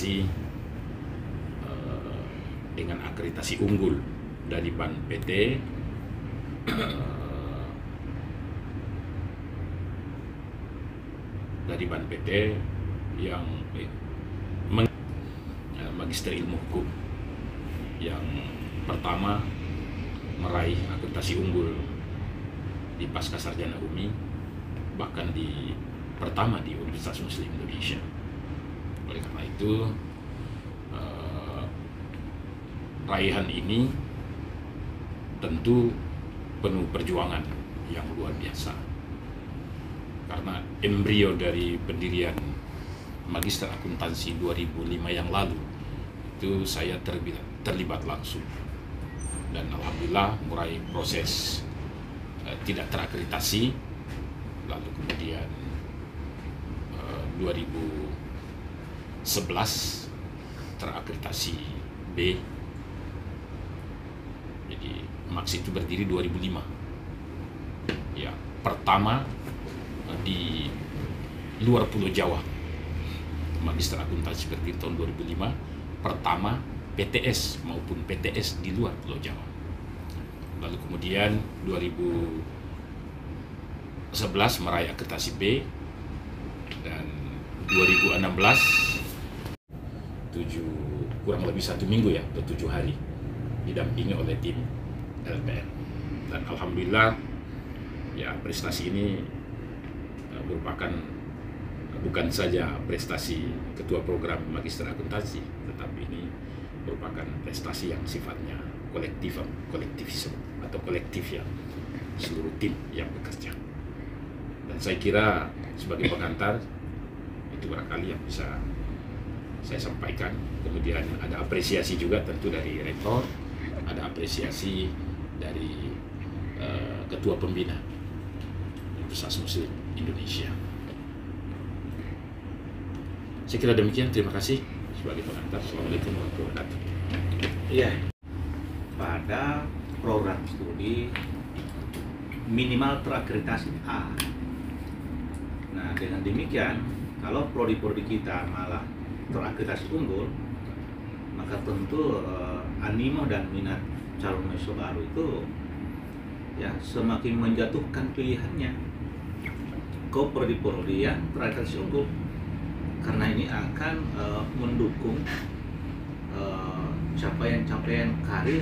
akuntansi dengan akreditasi unggul dari BAN PT, yang Magister Ilmu Hukum yang pertama meraih akreditasi unggul di Pascasarjana UMI, bahkan pertama di Universitas Muslim Indonesia. Oleh karena itu, raihan ini tentu penuh perjuangan yang luar biasa, karena embrio dari pendirian Magister Akuntansi 2005 yang lalu itu saya terlibat langsung, dan alhamdulillah mulai proses tidak terakreditasi, lalu kemudian 2011 terakreditasi B. Jadi Max itu berdiri 2005. Ya, pertama di luar Pulau Jawa. Magister Akuntansi berdiri tahun 2005, pertama PTS maupun PTS di luar Pulau Jawa. Lalu kemudian 2011 meraih akreditasi B, dan 2016 kurang lebih 1 minggu ya, atau 7 hari didampingi oleh tim LPM. Dan alhamdulillah ya, prestasi ini merupakan bukan saja prestasi ketua program Magister Akuntansi, tetapi ini merupakan prestasi yang sifatnya kolektivisme atau kolektif ya, seluruh tim yang bekerja. Dan saya kira sebagai pengantar itu barangkali yang bisa saya sampaikan. Kemudian ada apresiasi juga tentu dari rektor, ada apresiasi dari ketua pembina Universitas Muslim Indonesia. Saya kira demikian, terima kasih sebagai pengantar. Assalamualaikum warahmatullahi wabarakatuh. Iya, pada program studi minimal terakreditasi A. Nah, dengan demikian, kalau prodi-prodi kita malah terakreditasi unggul, maka tentu animo dan minat calon mahasiswa baru itu ya semakin menjatuhkan pilihannya ke prodi-prodi yang terakreditasi unggul, karena ini akan mendukung capaian-capaian karir